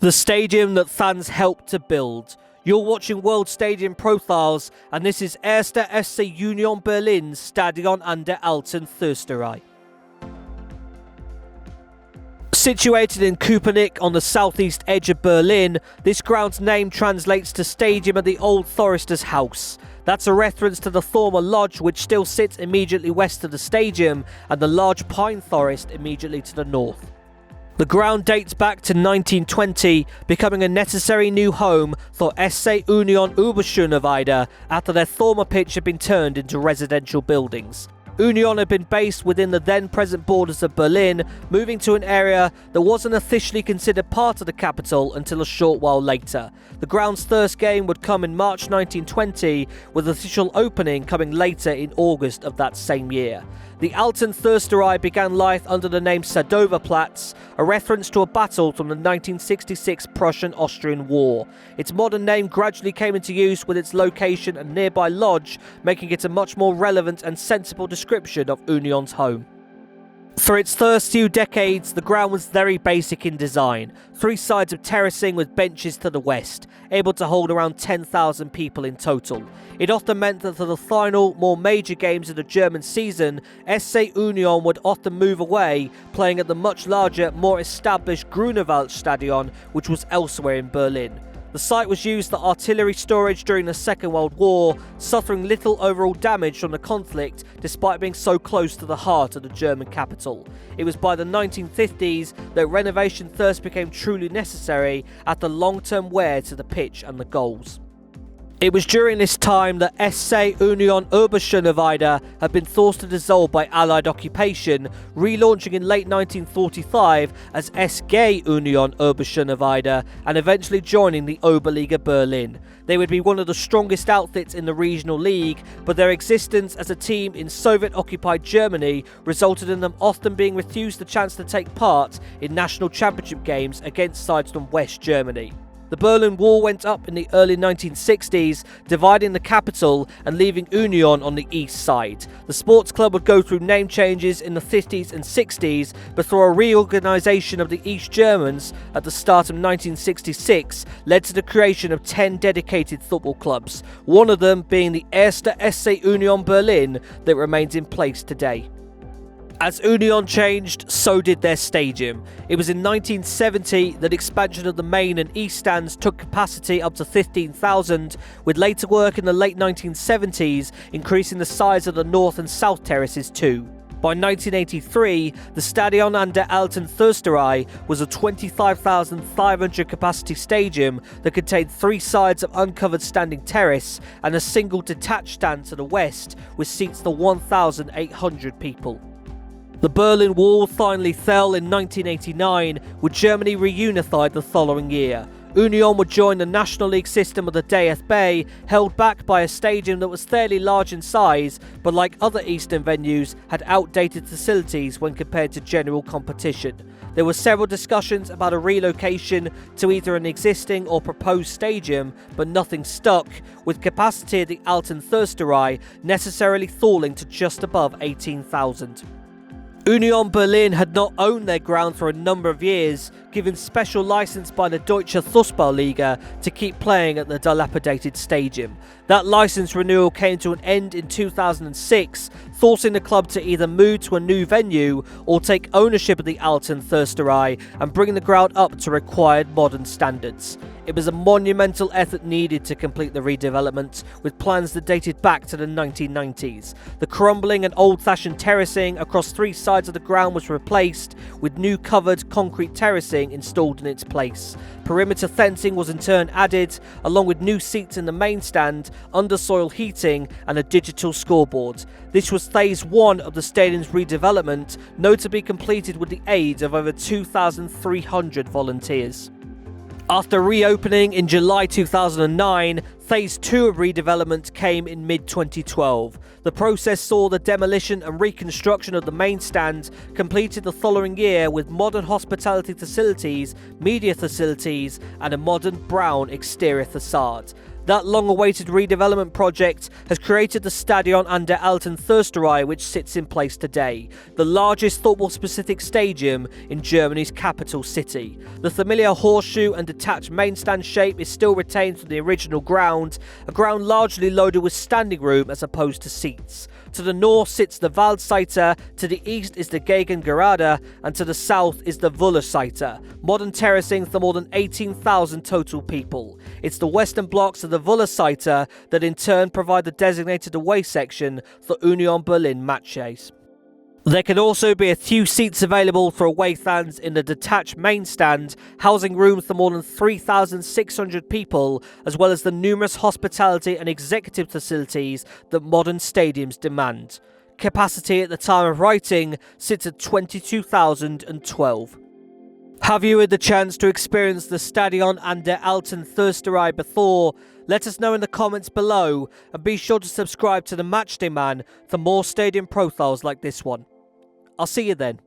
The stadium that fans helped to build. You're watching World Stadium Profiles, and this is 1. FC Union Berlin's Stadion an der Alten Försterei. Situated in Köpenick on the southeast edge of Berlin, this ground's name translates to Stadium of the Old Forester's House. That's a reference to the former lodge, which still sits immediately west of the stadium, and the large pine forest immediately to the north. The ground dates back to 1920, becoming a necessary new home for SC Union Oberschöneweide after their former pitch had been turned into residential buildings. Union had been based within the then-present borders of Berlin, moving to an area that wasn't officially considered part of the capital until a short while later. The ground's first game would come in March 1920, with the official opening coming later in August of that same year. The Alten Försterei began life under the name Sadova-Platz, a reference to a battle from the 1966 Prussian-Austrian War. Its modern name gradually came into use with its location and nearby lodge, making it a much more relevant and sensible description of Union's home. For its first few decades, the ground was very basic in design. 3 sides of terracing with benches to the west, able to hold around 10,000 people in total. It often meant that for the final, more major games of the German season, SC Union would often move away, playing at the much larger, more established Grunewald Stadion, which was elsewhere in Berlin. The site was used for artillery storage during the Second World War, suffering little overall damage from the conflict despite being so close to the heart of the German capital. It was by the 1950s that renovation first became truly necessary after long-term wear to the pitch and the goals. It was during this time that SC Union Oberschöneweide had been forced to dissolve by Allied occupation, relaunching in late 1945 as SG Union Oberschöneweide and eventually joining the Oberliga Berlin. They would be one of the strongest outfits in the regional league, but their existence as a team in Soviet-occupied Germany resulted in them often being refused the chance to take part in national championship games against sides from West Germany. The Berlin Wall went up in the early 1960s, dividing the capital and leaving Union on the east side. The sports club would go through name changes in the 50s and 60s before a reorganisation of the East Germans at the start of 1966 led to the creation of 10 dedicated football clubs, one of them being the 1. SC Union Berlin that remains in place today. As Union changed, so did their stadium. It was in 1970 that expansion of the main and east stands took capacity up to 15,000, with later work in the late 1970s increasing the size of the north and south terraces too. By 1983, the Stadion an der Alten Försterei was a 25,500 capacity stadium that contained 3 sides of uncovered standing terrace and a single detached stand to the west, with seats for 1,800 people. The Berlin Wall finally fell in 1989, with Germany reunified the following year. Union would join the National League system of the DFB, held back by a stadium that was fairly large in size, but like other eastern venues, had outdated facilities when compared to general competition. There were several discussions about a relocation to either an existing or proposed stadium, but nothing stuck, with capacity at the Alten Försterei necessarily falling to just above 18,000. Union Berlin had not owned their ground for a number of years, given special license by the Deutsche Fußballliga to keep playing at the dilapidated stadium. That license renewal came to an end in 2006, forcing the club to either move to a new venue or take ownership of the Alten Försterei and bring the ground up to required modern standards. It was a monumental effort needed to complete the redevelopment, with plans that dated back to the 1990s. The crumbling and old-fashioned terracing across 3 sides of the ground was replaced, with new covered concrete terracing installed in its place. Perimeter fencing was in turn added, along with new seats in the main stand, under-soil heating and a digital scoreboard. This was phase 1 of the stadium's redevelopment, notably completed with the aid of over 2,300 volunteers. After reopening in July 2009, Phase 2 of redevelopment came in mid-2012. The process saw the demolition and reconstruction of the main stand completed the following year, with modern hospitality facilities, media facilities and a modern brown exterior facade. That long-awaited redevelopment project has created the Stadion an der Alten Försterei, which sits in place today, the largest football-specific stadium in Germany's capital city. The familiar horseshoe and detached main stand shape is still retained from the original ground, a ground largely loaded with standing room as opposed to seats. To the north sits the Waldseite, to the east is the Gegengerade, and to the south is the Wullerseite, modern terracing for more than 18,000 total people. It's the western blocks of the Wullerseite that in turn provide the designated away section for Union Berlin matches. There can also be a few seats available for away fans in the detached main stand, housing rooms for more than 3,600 people, as well as the numerous hospitality and executive facilities that modern stadiums demand. Capacity at the time of writing sits at 22,012. Have you had the chance to experience the Stadion an der Alten Försterei before? Let us know in the comments below, and be sure to subscribe to the Matchday Man for more stadium profiles like this one. I'll see you then.